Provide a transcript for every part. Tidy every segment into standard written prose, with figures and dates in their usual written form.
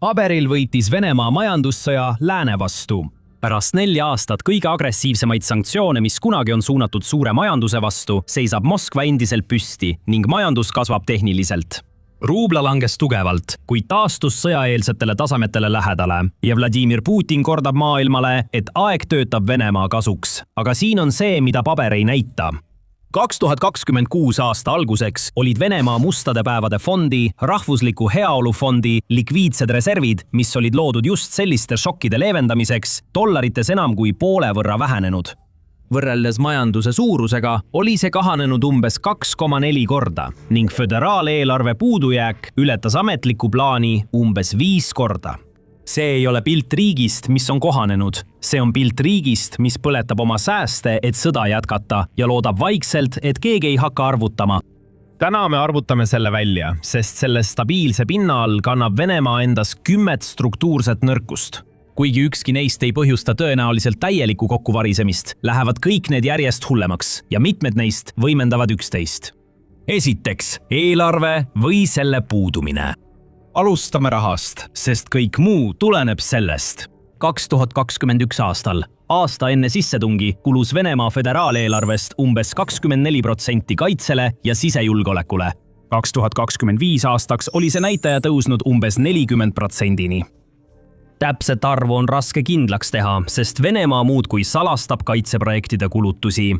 Aberil võitis Venemaa majandussõja lääne vastu. Pärast 4 aastat kõige agressiivsemaid sanktsioone, mis kunagi on suunatud suure majanduse vastu, seisab Moskva endiselt püsti ning majandus kasvab tehniliselt. Ruubla langes tugevalt, kuid taastus sõjaeelsetele tasemetele lähedale ja Vladimir Putin kordab maailmale, et aeg töötab Venemaa kasuks. Aga siin on see, mida paber ei näita. 2026 aasta alguseks olid Venemaa mustade päevade fondi, rahvusliku heaolufondi likviidsed reservid, mis olid loodud just selliste šokkide leevendamiseks, dollarites enam kui poole võrra vähenenud. Võrreldes majanduse suurusega oli see kahanenud umbes 2,4 korda ning föderaaleelarve puudujääk ületas ametliku plaani umbes 5 korda. See ei ole pilt riigist, mis on kohanenud. See on pilt riigist, mis põletab oma sääste, et sõda jätkata ja loodab vaikselt, et keegi ei hakka arvutama. Täna me arvutame selle välja, sest selle stabiilse pinna all kannab Venemaa endas 10 struktuurset nõrkust. Kuigi ükski neist ei põhjusta tõenäoliselt täielikku kokkuvarisemist, lähevad kõik need järjest hullemaks ja mitmed neist võimendavad üksteist. Esiteks, eelarve või selle puudumine. Alustame rahast, sest kõik muu tuleneb sellest. 2021 aastal, aasta enne sissetungi, kulus Venemaa föderaaleelarvest umbes 24% kaitsele ja sisejulgeolekule. 2025 aastaks oli see näitaja tõusnud umbes 40%-ni. Täpset arvu on raske kindlaks teha, sest Venemaa muudkui salastab kaitseprojektide kulutusi.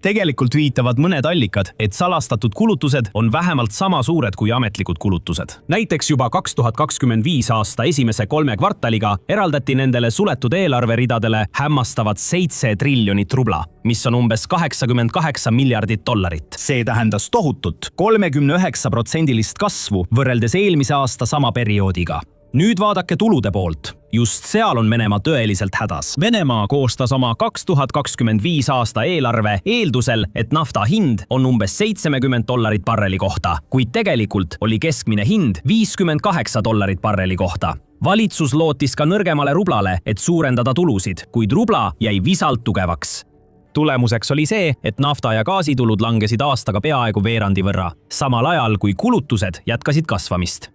Tegelikult viitavad mõned allikad, et salastatud kulutused on vähemalt sama suured kui ametlikud kulutused. Näiteks juba 2025 aasta esimese 3 kvartaliga eraldati nendele suletud eelarveridadele hämmastavad 7 triljonit rubla, mis on umbes 88 miljardit dollarit. See tähendas tohutut 39% kasvu võrreldes eelmise aasta sama perioodiga. Nüüd vaadake tulude poolt. Just seal on Venemaa tõeliselt hädas. Venemaa koostas oma 2025 aasta eelarve eeldusel, et nafta hind on umbes $70 barreli kohta, kuid tegelikult oli keskmine hind $58 barreli kohta. Valitsus lootis ka nõrgemale rublale, et suurendada tulusid, kuid rubla jäi visalt tugevaks. Tulemuseks oli see, et nafta- ja gaasitulud langesid aastaga peaaegu veerandi võrra, samal ajal kui kulutused jätkasid kasvamist.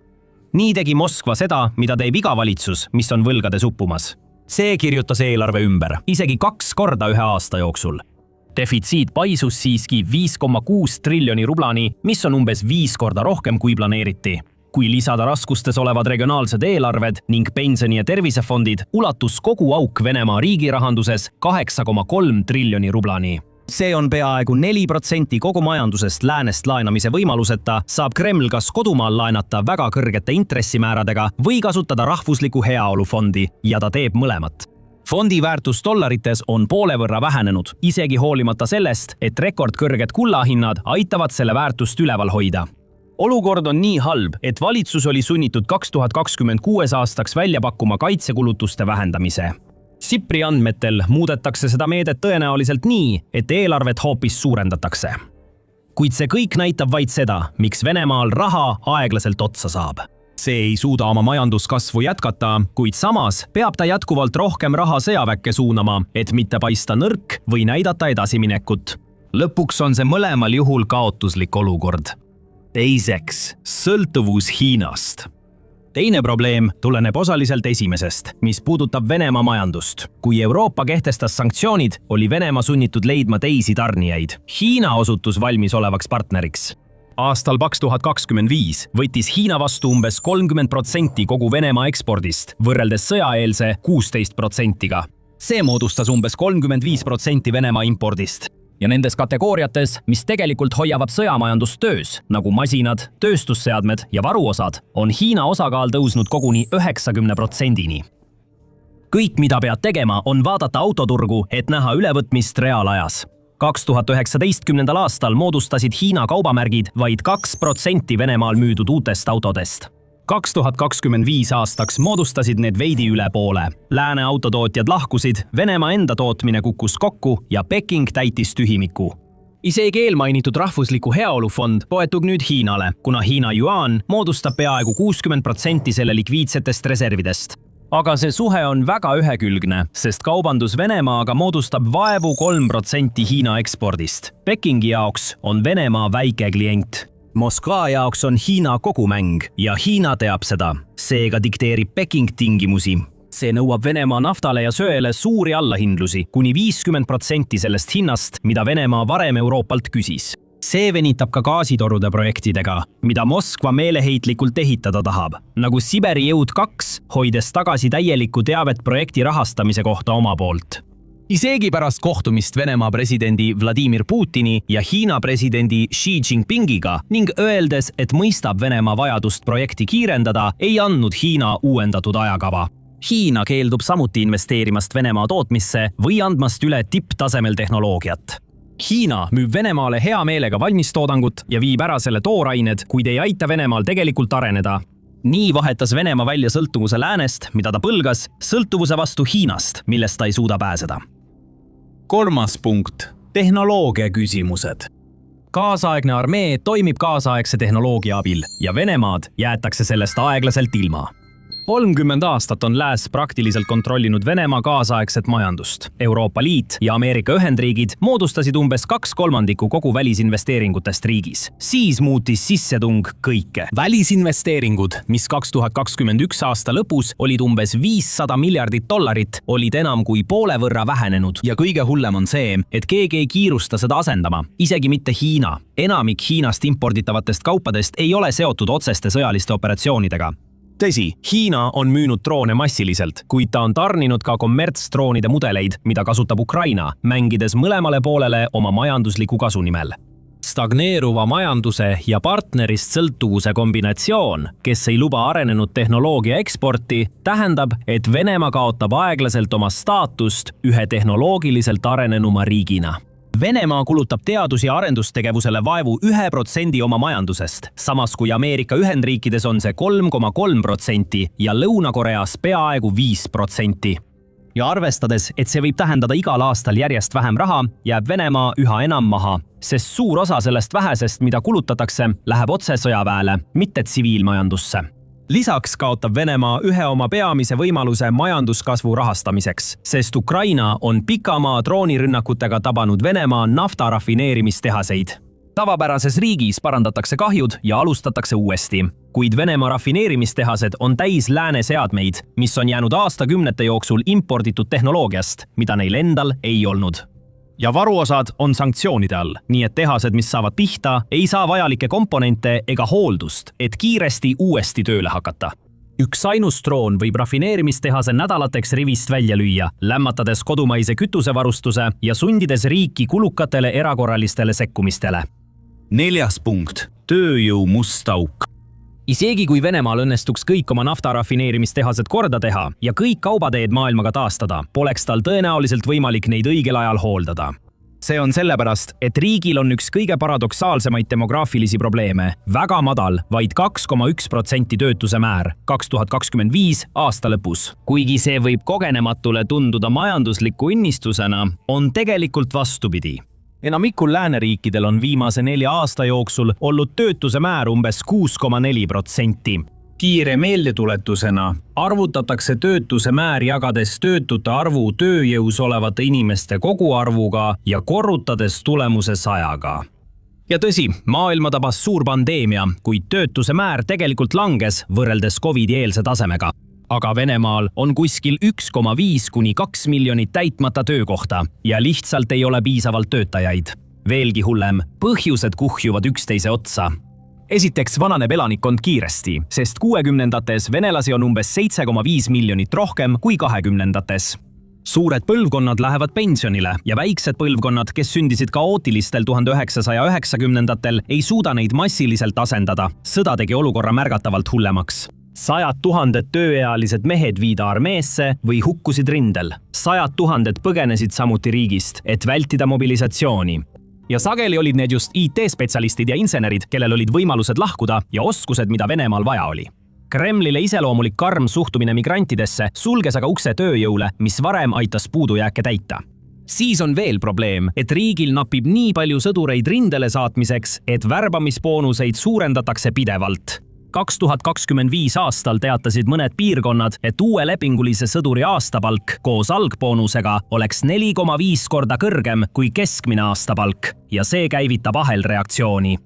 Nii tegi Moskva seda, mida teeb iga valitsus, mis on võlgades uppumas. See kirjutas eelarve ümber, isegi 2 korda ühe aasta jooksul. Defitsiit paisus siiski 5,6 triljoni rublani, mis on umbes 5 korda rohkem kui planeeriti. Kui lisada raskustes olevad regionaalsed eelarved ning pensioni- ja tervisefondid, ulatus kogu auk Venemaa riigi rahanduses 8,3 triljoni rublani. See on peaaegu 4% kogu majandusest läänest laenamise võimaluseta, saab Kreml kas kodumaal laenata väga kõrgete intressimääradega või kasutada rahvusliku heaolufondi ja ta teeb mõlemat. Fondi väärtus dollarites on poole võrra vähenenud, isegi hoolimata sellest, et rekordkõrged kullahinnad aitavad selle väärtust üleval hoida. Olukord on nii halb, et valitsus oli sunnitud 2026 aastaks välja pakkuma kaitsekulutuste vähendamise. Sipri andmetel muudetakse seda meedet tõenäoliselt nii, et eelarvet hoopis suurendatakse. Kuid see kõik näitab vaid seda, miks Venemaal raha aeglaselt otsa saab. See ei suuda oma majanduskasvu jätkata, kuid samas peab ta jätkuvalt rohkem raha sõjaväkke suunama, et mitte paista nõrk või näidata edasiminekut. Lõpuks on see mõlemal juhul kaotuslik olukord. Teiseks, sõltuvus Hiinast. Teine probleem tuleneb osaliselt esimesest, mis puudutab Venemaa majandust. Kui Euroopa kehtestas sanktsioonid, oli Venemaa sunnitud leidma teisi tarnijaid. Hiina osutus valmis olevaks partneriks. Aastal 2025 võttis Hiina vastu umbes 30% kogu Venemaa ekspordist, võrreldes sõjaeelse 16%-ga. See moodustas umbes 35% Venemaa impordist. Ja nendes kategooriates, mis tegelikult hoiavad sõjamajandust töös, nagu masinad, tööstusseadmed ja varuosad, on Hiina osakaal tõusnud koguni 90%-ni. Kõik, mida pead tegema, on vaadata autoturgu, et näha ülevõtmist reaalajas. 2019. aastal moodustasid Hiina kaubamärgid vaid 2% Venemaal müüdud uutest autodest. 2025 aastaks moodustasid need veidi üle poole. Lääne autotootjad lahkusid, Venemaa enda tootmine kukkus kokku ja Peking täitis tühimiku. Isegi eelmainitud rahvusliku heaolufond toetub nüüd Hiinale, kuna Hiina yuan moodustab peaaegu 60% selle likviidsetest reservidest. Aga see suhe on väga ühekülgne, sest kaubandus Venemaaga moodustab vaevu 3% Hiina ekspordist. Pekingi jaoks on Venemaa väike klient. Moskva jaoks on Hiina kogu mäng ja Hiina teab seda. Seega dikteerib Peking tingimusi. See nõuab Venemaa naftale ja söele suuri allahindlusi, kuni 50% sellest hinnast, mida Venemaa varem Euroopalt küsis. See venitab ka gaasitorude projektidega, mida Moskva meeleheitlikult ehitada tahab, nagu Siberi jõud 2, hoides tagasi täielikku teavet projekti rahastamise kohta oma poolt. Isegi pärast kohtumist Venemaa presidendi Vladimir Putini ja Hiina presidendi Xi Jinpingiga ning öeldes, et mõistab Venemaa vajadust projekti kiirendada, ei andnud Hiina uuendatud ajakava. Hiina keeldub samuti investeerimast Venemaa tootmisse või andmast üle tipptasemel tehnoloogiat. Hiina müüb Venemaale hea meelega valmistoodangut ja viib ära selle toorained, kuid ei aita Venemaal tegelikult areneda. Nii vahetas Venemaa välja sõltuvuse läänest, mida ta põlgas, sõltuvuse vastu Hiinast, millest ta ei suuda pääseda. 3. punkt. Tehnoloogia küsimused. Kaasaegne armee toimib kaasaegse tehnoloogia abil ja Venemaad jäetakse sellest aeglaselt ilma. 30 aastat on lääs praktiliselt kontrollinud Venemaa kaasaegset majandust. Euroopa Liit ja Ameerika Ühendriigid moodustasid umbes 2/3 kogu välisinvesteeringutest riigis. Siis muutis sissetung kõike. Välisinvesteeringud, mis 2021 aasta lõpus olid umbes $500 miljardit, olid enam kui poole võrra vähenenud. Ja kõige hullem on see, et keegi ei kiirusta seda asendama. Isegi mitte Hiina. Enamik Hiinast imporditavatest kaupadest ei ole seotud otseste sõjaliste operatsioonidega. Tõsi, Hiina on müünud droone massiliselt, kuid ta on tarninud ka kommertsdroonide mudeleid, mida kasutab Ukraina, mängides mõlemale poolele oma majandusliku kasu nimel. Stagneeruva majanduse ja partnerist sõltuvuse kombinatsioon, kes ei luba arenenud tehnoloogia eksporti, tähendab, et Venemaa kaotab aeglaselt oma staatust ühe tehnoloogiliselt arenenuma riigina. Venemaa kulutab teadus- ja arendustegevusele vaevu 1% oma majandusest, samas kui Ameerika Ühendriikides on see 3,3% ja Lõuna-Koreas peaaegu 5%. Ja arvestades, et see võib tähendada igal aastal järjest vähem raha, jääb Venemaa üha enam maha, sest suur osa sellest vähesest, mida kulutatakse, läheb otse sõjaväele, mitte tsiviilmajandusse. Lisaks kaotab Venemaa ühe oma peamise võimaluse majanduskasvu rahastamiseks, sest Ukraina on pikamaa droonirünnakutega tabanud Venemaa naftarafineerimistehaseid. Tavapärases riigis parandatakse kahjud ja alustatakse uuesti, kuid Venemaa rafineerimistehased on täis lääne seadmeid, mis on jäänud aastakümnete jooksul imporditud tehnoloogiast, mida neil endal ei olnud. Ja varuosad on sanktsioonide all, nii et tehased, mis saavad pihta, ei saa vajalikke komponente ega hooldust, et kiiresti uuesti tööle hakata. Üks ainus droon võib rafineerimistehase nädalateks rivist välja lüüa, lämmatades kodumaise kütusevarustuse ja sundides riiki kulukatele erakorralistele sekkumistele. 4. punkt. Tööjõu must auk. Isegi kui Venemaal õnnestuks kõik oma naftarafineerimistehased korda teha ja kõik kaubateed maailmaga taastada, poleks tal tõenäoliselt võimalik neid õigel ajal hooldada. See on sellepärast, et riigil on üks kõige paradoksaalsemaid demograafilisi probleeme, väga madal, vaid 2,1% töötuse määr 2025 aasta lõpus. Kuigi see võib kogenematule tunduda majandusliku õnnistusena, on tegelikult vastupidi. Enamikul lääneriikidel on viimase 4 aasta jooksul olnud töötuse määr umbes 6,4%. Kiire meeldetuletusena arvutatakse töötuse määr jagades töötute arvu tööjõus olevate inimeste koguarvuga ja korrutades tulemuse 100-ga. Ja tõsi, maailma tabas suur pandeemia, kuid töötuse määr tegelikult langes võrreldes COVID-i-eelse tasemega. Aga Venemaal on kuskil 1,5 kuni 2 miljonit täitmata töökohta ja lihtsalt ei ole piisavalt töötajaid. Veelgi hullem, põhjused kuhjuvad üksteise otsa. Esiteks vananeb elanikkond kiiresti, sest 60-ndates venelasi on umbes 7,5 miljonit rohkem kui 20-ndates. Suured põlvkonnad lähevad pensionile ja väiksed põlvkonnad, kes sündisid kaootilistel 1990-ndatel, ei suuda neid massiliselt asendada. Sõda tegi olukorra märgatavalt hullemaks. 100 000 tööealised mehed viida armeesse või hukkusid rindel. 100 000 põgenesid samuti riigist, et vältida mobilisatsiooni. Ja sageli olid need just IT-spetsialistid ja insenerid, kellel olid võimalused lahkuda ja oskused, mida Venemaal vaja oli. Kremlile iseloomulik karm suhtumine migrantidesse sulges aga ukse tööjõule, mis varem aitas puudujääke täita. Siis on veel probleem, et riigil napib nii palju sõdureid rindele saatmiseks, et värbamisboonuseid suurendatakse pidevalt. 2025 aastal teatasid mõned piirkonnad, et uue lepingulise sõduri aastapalk koos algboonusega oleks 4,5 korda kõrgem kui keskmine aastapalk ja see käivitab ahelreaktsiooni.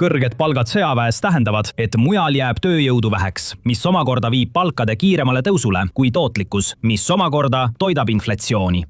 kõrged palgad sõjaväes tähendavad, et mujal jääb tööjõudu väheks, mis omakorda viib palkade kiiremale tõusule kui tootlikkus, mis omakorda toidab inflatsiooni.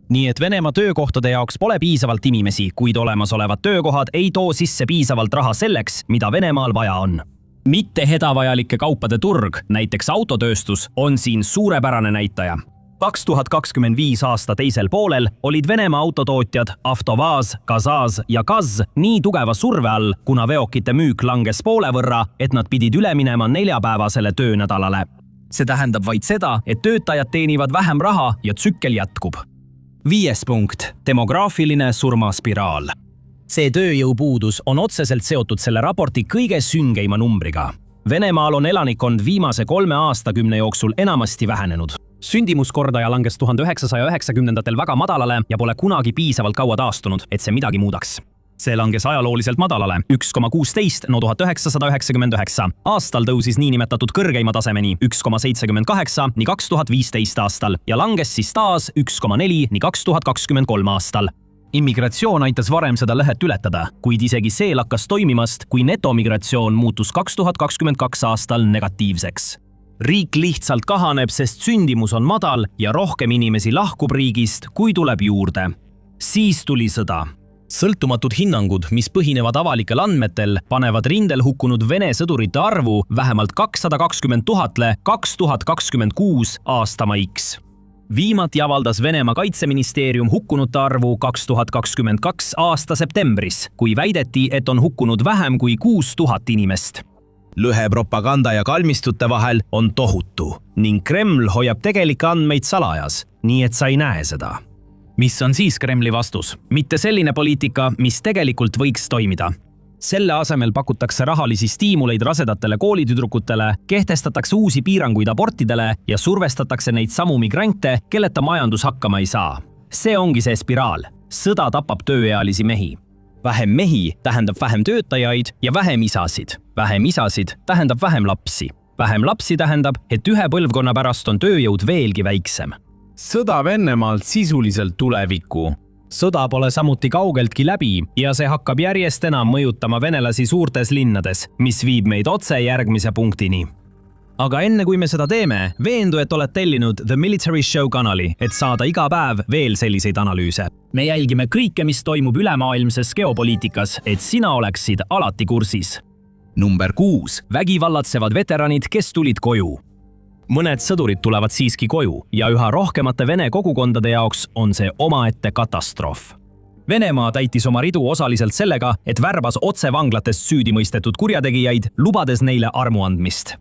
Nii et Venemaa töökohtade jaoks pole piisavalt inimesi, kuid olemasolevad töökohad ei too sisse piisavalt raha selleks, mida Venemaal vaja on. Mitte hädavajalike kaupade turg, näiteks autotööstus, on siin suurepärane näitaja. 2025 aasta teisel poolel olid Venemaa autotootjad Avtovaz, Gazaz ja Gaz nii tugeva surve all, kuna veokite müük langes poole võrra, et nad pidid üle minema 4-päevasele töönädalale. See tähendab vaid seda, et töötajad teenivad vähem raha ja tsükkel jätkub. 5. punkt. Demograafiline surmaspiraal. See tööjõupuudus on otseselt seotud selle raporti kõige süngeima numbriga. Venemaal on elanikkond viimase 3 aastakümne jooksul enamasti vähenenud. Sündimuskordaja langes 1990-ndatel väga madalale ja pole kunagi piisavalt kaua taastunud, et see midagi muudaks. See langes ajalooliselt madalale 1,16 no 1999. Aastal tõusis niinimetatud kõrgeima tasemeni 1,78 nii 2015 aastal ja langes siis taas 1,4 nii 2023 aastal. Immigratsioon aitas varem seda lõhet ületada, kuid isegi see lakkas toimimast, kui netomigratsioon muutus 2022 aastal negatiivseks. Riik lihtsalt kahaneb, sest sündimus on madal ja rohkem inimesi lahkub riigist, kui tuleb juurde. Siis tuli sõda. Sõltumatud hinnangud, mis põhinevad avalikel andmetel, panevad rindel hukkunud Vene sõdurite arvu vähemalt 220 000 2026 aasta maiks. Viimati avaldas Venemaa kaitseministeerium hukkunute arvu 2022 aasta septembris, kui väideti, et on hukkunud vähem kui 6000 inimest. Lõhe propaganda ja kalmistute vahel on tohutu ning Kreml hoiab tegelikke andmeid salajas, nii et sa ei näe seda. Mis on siis Kremli vastus? Mitte selline poliitika, mis tegelikult võiks toimida. Selle asemel pakutakse rahalisi stiimuleid rasedatele koolitüdrukutele, kehtestatakse uusi piiranguid abortidele ja survestatakse neid samu migrante, kelleta majandus hakkama ei saa. See ongi see spiraal. Sõda tapab tööealisi mehi. Vähem mehi tähendab vähem töötajaid ja vähem isasid. Vähem isasid tähendab vähem lapsi. Vähem lapsi tähendab, et ühe põlvkonna pärast on tööjõud veelgi väiksem. Sõda Venemaalt sisuliselt tulevikku. Sõda pole samuti kaugeltki läbi ja see hakkab järjest enam mõjutama venelasi suurtes linnades, mis viib meid otse järgmise punktini. Aga enne kui me seda teeme, veendu, et oled tellinud The Military Show kanali, et saada iga päev veel selliseid analüüse. Me jälgime kõike, mis toimub ülemaailmses geopoliitikas, et sina oleksid alati kursis. Number 6. Vägivallatsevad veteranid, kes tulid koju. Mõned sõdurid tulevad siiski koju ja üha rohkemate Vene kogukondade jaoks on see omaette katastroof. Venemaa täitis oma ridu osaliselt sellega, et värbas otse vanglatest süüdi mõistetud kurjategijaid, lubades neile armuandmist.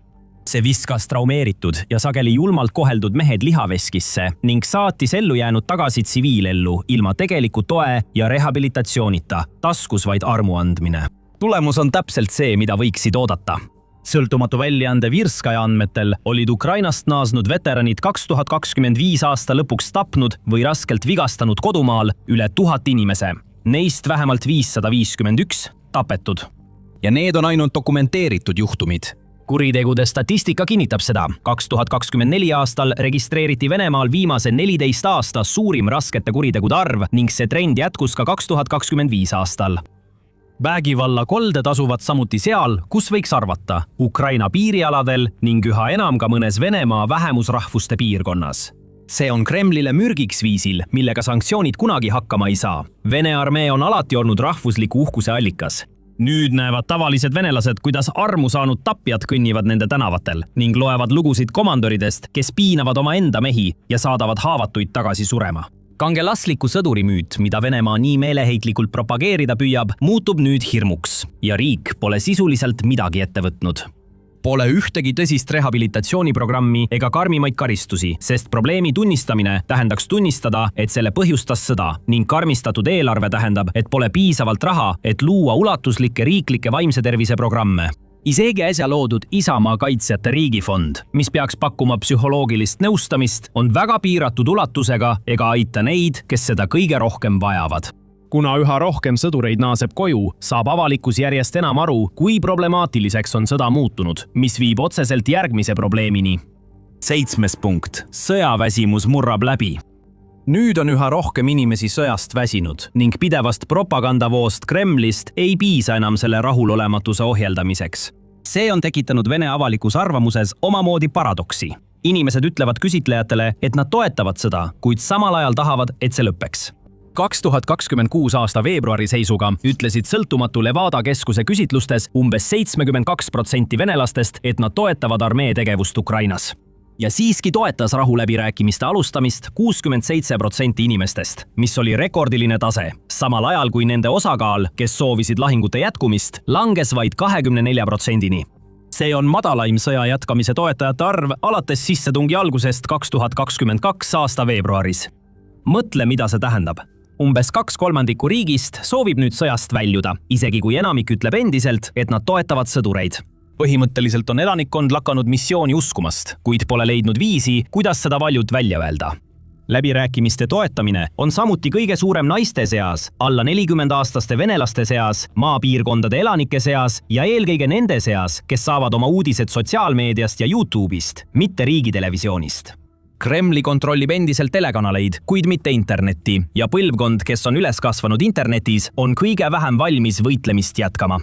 See viskas traumeeritud ja sageli julmalt koheldud mehed lihaveskisse ning saatis ellu jäänud tagasi tsiviilellu ilma tegeliku toe ja rehabilitatsioonita, taskus vaid armuandmine. Tulemus on täpselt see, mida võiksid oodata. Sõltumatu väljaande Virskaja andmetel olid Ukrainast naasnud veteranid 2025 aasta lõpuks tapnud või raskelt vigastanud kodumaal üle 1000 inimese. Neist vähemalt 551 tapetud. Ja need on ainult dokumenteeritud juhtumid. Kuritegude statistika kinnitab seda. 2024 aastal registreeriti Venemaal viimase 14 aasta suurim raskete kuritegude arv ning see trend jätkus ka 2025 aastal. Vägivalla kolded asuvad samuti seal, kus võiks arvata, Ukraina piirialadel ning üha enam ka mõnes Venemaa vähemusrahvuste piirkonnas. See on Kremlile mürgiks viisil, millega sanktsioonid kunagi hakkama ei saa. Vene armee on alati olnud rahvusliku uhkuse allikas. Nüüd näevad tavalised venelased, kuidas armu saanud tapjad kõnnivad nende tänavatel ning loevad lugusid komandoridest, kes piinavad oma enda mehi ja saadavad haavatuid tagasi surema. Kangelasliku sõduri müüt, mida Venemaa nii meeleheitlikult propageerida püüab, muutub nüüd hirmuks ja riik pole sisuliselt midagi ette võtnud. Pole ühtegi tõsist rehabilitatsiooniprogrammi ega karmimaid karistusi, sest probleemi tunnistamine tähendaks tunnistada, et selle põhjustas sõda ning karmistatud eelarve tähendab, et pole piisavalt raha, et luua ulatuslikke riiklikke vaimse tervise programme. Isegi äsja loodud Isamaa kaitsjate riigifond, mis peaks pakkuma psühholoogilist nõustamist, on väga piiratud ulatusega ega aita neid, kes seda kõige rohkem vajavad. Kuna üha rohkem sõdureid naaseb koju, saab avalikkus järjest enam aru, kui problemaatiliseks on sõda muutunud, mis viib otseselt järgmise probleemini. 7. punkt. Sõjaväsimus murrab läbi. Nüüd on üha rohkem inimesi sõjast väsinud ning pidevast propagandavoost Kremlist ei piisa enam selle rahulolematuse ohjeldamiseks. See on tekitanud Vene avalikus arvamuses omamoodi paradoksi. Inimesed ütlevad küsitlejatele, et nad toetavad sõda, kuid samal ajal tahavad, et see lõpeks. 2026 aasta veebruari seisuga ütlesid sõltumatu Levada keskuse küsitlustes umbes 72% venelastest, et nad toetavad armee tegevust Ukrainas. Ja siiski toetas rahuläbirääkimiste alustamist 67% inimestest, mis oli rekordiline tase, samal ajal kui nende osakaal, kes soovisid lahingute jätkumist, langes vaid 24%-ni. See on madalaim sõja jätkamise toetajate arv alates sissetungi algusest 2022 aasta veebruaris. Mõtle, mida see tähendab. Umbes 2/3 riigist soovib nüüd sõjast väljuda, isegi kui enamik ütleb endiselt, et nad toetavad sõdureid. Põhimõtteliselt on elanikkond lakanud missiooni uskumast, kuid pole leidnud viisi, kuidas seda valjult välja öelda. Läbirääkimiste toetamine on samuti kõige suurem naiste seas, alla 40-aastaste venelaste seas, maapiirkondade elanike seas ja eelkõige nende seas, kes saavad oma uudised sotsiaalmeediast ja YouTube'ist, mitte riigitelevisioonist. Kremli kontrollib endiselt telekanaleid, kuid mitte internetti ja põlvkond, kes on üles kasvanud internetis, on kõige vähem valmis võitlemist jätkama.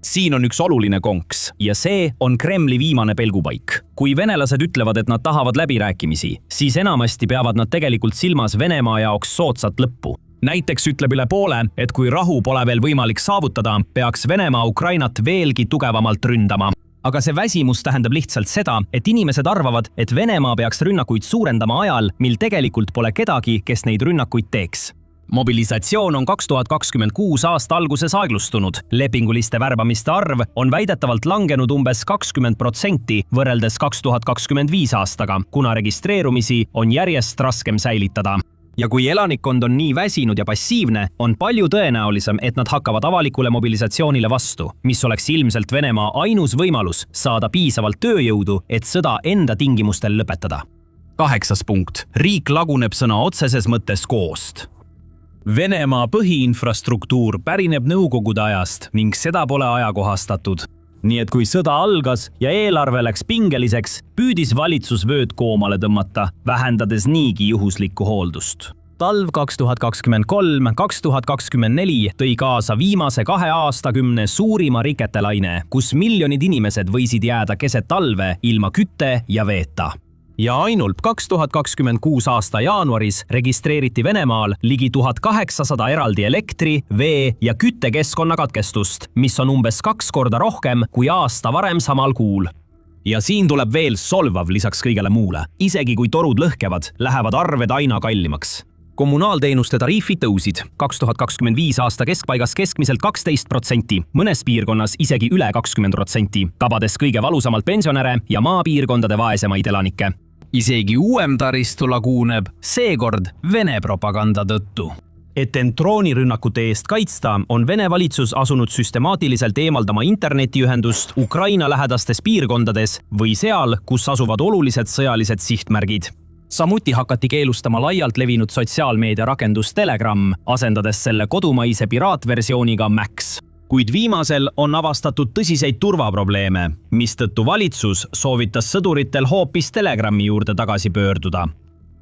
Siin on üks oluline konks ja see on Kremli viimane pelgupaik. Kui venelased ütlevad, et nad tahavad läbirääkimisi, siis enamasti peavad nad tegelikult silmas Venemaa jaoks soodsat lõppu. Näiteks ütleb üle poole, et kui rahu pole veel võimalik saavutada, peaks Venemaa Ukrainat veelgi tugevamalt ründama. Aga see väsimus tähendab lihtsalt seda, et inimesed arvavad, et Venemaa peaks rünnakuid suurendama ajal, mil tegelikult pole kedagi, kes neid rünnakuid teeks. Mobilisatsioon on 2026 aasta alguses aeglustunud. Lepinguliste värbamiste arv on väidetavalt langenud umbes 20% võrreldes 2025 aastaga, kuna registreerumisi on järjest raskem säilitada. Ja kui elanikkond on nii väsinud ja passiivne, on palju tõenäolisem, et nad hakkavad avalikule mobilisatsioonile vastu, mis oleks ilmselt Venemaa ainus võimalus saada piisavalt tööjõudu, et sõda enda tingimustel lõpetada. 8. punkt. Riik laguneb sõna otseses mõttes koost. Venemaa põhiinfrastruktuur pärineb Nõukogude ajast ning seda pole ajakohastatud. Nii et kui sõda algas ja eelarve läks pingeliseks, püüdis valitsus vööd koomale tõmmata, vähendades niigi juhuslikku hooldust. Talv 2023-2024 tõi kaasa viimase 2 aastakümne suurima riketelaine, kus miljonid inimesed võisid jääda keset talve ilma kütte ja veeta. Ja ainult 2026 aasta jaanuaris registreeriti Venemaal ligi 1800 eraldi elektri-, vee- ja küttekeskkonna katkestust, mis on umbes 2 korda rohkem kui aasta varem samal kuul. Ja siin tuleb veel solvav lisaks kõigele muule. Isegi kui torud lõhkevad, lähevad arved aina kallimaks. Kommunaalteenuste tariifid tõusid 2025 aasta keskpaigas keskmiselt 12%, mõnes piirkonnas isegi üle 20%, tabades kõige valusamalt pensionäre ja maapiirkondade vaesemaid elanikke. Isegi uuem taristu laguneb, seekord Vene propaganda tõttu. Et end droonirünnakute eest kaitsta, on Vene valitsus asunud süstemaatiliselt eemaldama internetiühendust Ukraina lähedastes piirkondades või seal, kus asuvad olulised sõjalised sihtmärgid. Samuti hakati keelustama laialt levinud sotsiaalmeedia rakendus Telegram, asendades selle kodumaise piraatversiooniga Max. Kuid viimasel on avastatud tõsiseid turvaprobleeme, mistõttu valitsus soovitas sõduritel hoopis Telegrami juurde tagasi pöörduda.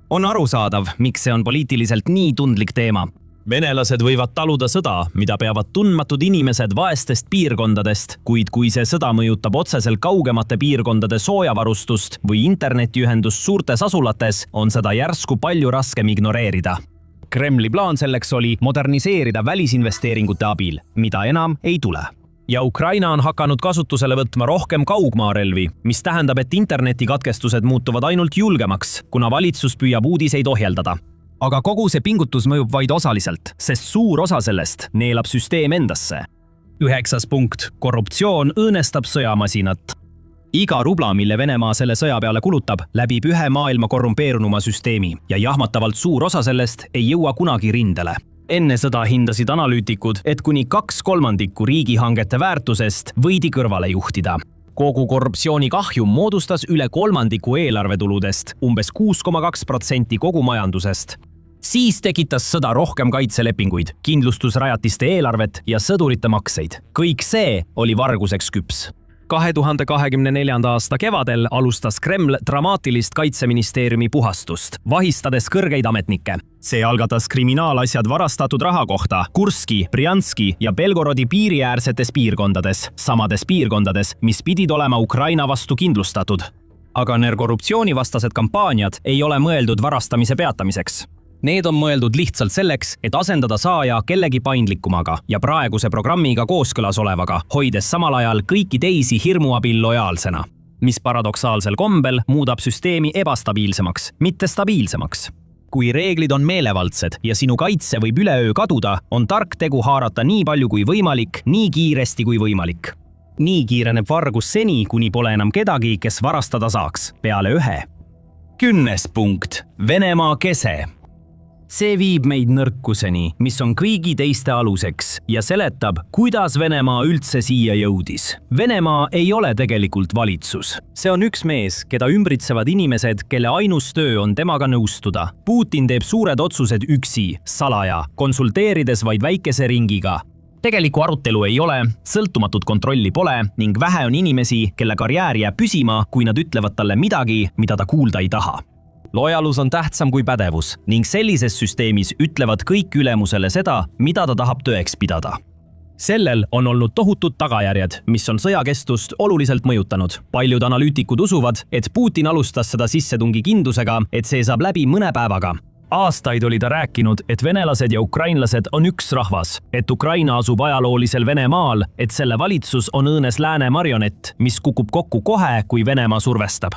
On arusaadav, miks see on poliitiliselt nii tundlik teema. Venelased võivad taluda sõda, mida peavad tundmatud inimesed vaestest piirkondadest, kuid kui see sõda mõjutab otseselt kaugemate piirkondade soojavarustust või internetiühendust suurtes asulates, on seda järsku palju raskem ignoreerida. Kremli plaan selleks oli moderniseerida välisinvesteeringute abil, mida enam ei tule. Ja Ukraina on hakanud kasutusele võtma rohkem kaugmaarelvi, mis tähendab, et internetikatkestused muutuvad ainult julgemaks, kuna valitsus püüab uudiseid ohjeldada. Aga kogu see pingutus mõjub vaid osaliselt, sest suur osa sellest neelab süsteem endasse. 9. punkt. Korruptsioon õõnestab sõjamasinat. Iga rubla, mille Venemaa selle sõja peale kulutab, läbib ühe maailma korrumpeerunuma süsteemi ja jahmatavalt suur osa sellest ei jõua kunagi rindele. Enne sõda hindasid analüütikud, et kuni 2/3 riigihangete väärtusest võidi kõrvale juhtida. Kogu korruptsiooni kahjum moodustas üle 1/3 eelarvetuludest, umbes 6,2% kogu majandusest. Siis tekitas sõda rohkem kaitselepinguid, kindlustusrajatiste eelarvet ja sõdurite makseid. Kõik see oli varguseks küps. 2024. aasta kevadel alustas Kreml dramaatilist kaitseministeeriumi puhastust, vahistades kõrgeid ametnikke. See algatas kriminaalasjad varastatud raha kohta Kurski, Brjanski ja Belgorodi piiriäärsetes piirkondades, samades piirkondades, mis pidid olema Ukraina vastu kindlustatud. Aga need korruptsioonivastased kampaaniad ei ole mõeldud varastamise peatamiseks. Need on mõeldud lihtsalt selleks, et asendada saaja kellegi paindlikumaga ja praeguse programmiga kooskõlas olevaga, hoides samal ajal kõiki teisi hirmu abil lojaalsena, mis paradoksaalsel kombel muudab süsteemi ebastabiilsemaks, mitte stabiilsemaks. Kui reeglid on meelevaldsed ja sinu kaitse võib üleöö kaduda, on tark tegu haarata nii palju kui võimalik, nii kiiresti kui võimalik. Nii kiireneb vargus seni, kuni pole enam kedagi, kes varastada saaks, peale ühe. 10. punkt. Venemaa kese. See viib meid nõrkuseni, mis on kõigi teiste aluseks ja seletab, kuidas Venemaa üldse siia jõudis. Venemaa ei ole tegelikult valitsus. See on üks mees, keda ümbritsevad inimesed, kelle ainus töö on temaga nõustuda. Putin teeb suured otsused üksi, salaja, konsulteerides vaid väikese ringiga. Tegeliku arutelu ei ole, sõltumatut kontrolli pole ning vähe on inimesi, kelle karjäär jääb püsima, kui nad ütlevad talle midagi, mida ta kuulda ei taha. Lojaalus on tähtsam kui pädevus ning sellises süsteemis ütlevad kõik ülemusele seda, mida ta tahab tõeks pidada. Sellel on olnud tohutud tagajärjed, mis on sõjakestust oluliselt mõjutanud. Paljud analüütikud usuvad, et Putin alustas seda sissetungi kindlusega, et see saab läbi mõne päevaga. Aastaid oli ta rääkinud, et venelased ja ukrainlased on üks rahvas, et Ukraina asub ajaloolisel Venemaal, et selle valitsus on õõnes lääne marionett, mis kukub kokku kohe, kui Venemaa survestab.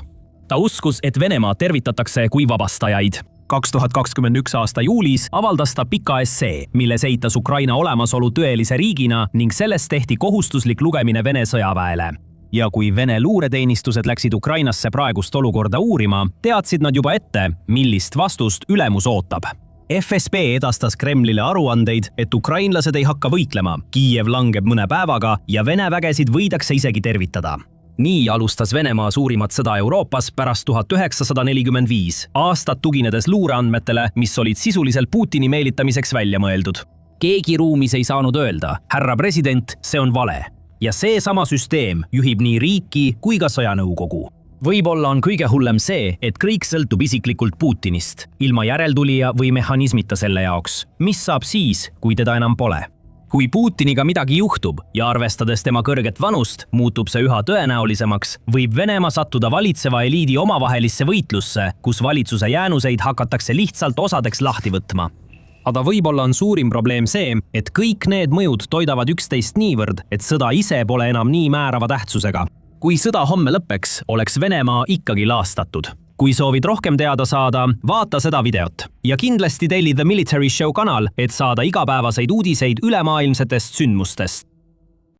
Ta uskus, et Venemaa tervitatakse kui vabastajaid. 2021. aasta juulis avaldas ta pika essee, milles eitas Ukraina olemasolu tõelise riigina ning sellest tehti kohustuslik lugemine Vene sõjaväele. Ja kui Vene luureteenistused läksid Ukrainasse praegust olukorda uurima, teadsid nad juba ette, millist vastust ülemus ootab. FSB edastas Kremlile aruandeid, et ukrainlased ei hakka võitlema, Kiiev langeb mõne päevaga ja Vene vägesid võidakse isegi tervitada. Nii alustas Venemaa suurimat sõda Euroopas pärast 1945, aastat tuginedes luureandmetele, mis olid sisuliselt Putini meelitamiseks välja mõeldud. Keegi ruumis ei saanud öelda, härra president, see on vale. Ja see sama süsteem juhib nii riiki kui ka sõjanõukogu. Võib-olla on kõige hullem see, et kõik sõltub isiklikult Putinist, ilma järeltulija või mehhanismita selle jaoks. Mis saab siis, kui teda enam pole? Kui Putiniga midagi juhtub ja arvestades tema kõrget vanust, muutub see üha tõenäolisemaks, võib Venemaa sattuda valitseva eliidi omavahelisse võitlusse, kus valitsuse jäänuseid hakatakse lihtsalt osadeks lahti võtma. Aga võib-olla on suurim probleem see, et kõik need mõjud toidavad üksteist niivõrd, et sõda ise pole enam nii määrava tähtsusega. Kui sõda homme lõppeks, oleks Venemaa ikkagi laastatud. Kui soovid rohkem teada saada, vaata seda videot. Ja kindlasti telli The Military Show kanal, et saada igapäevaseid uudiseid ülemaailmsetest sündmustest.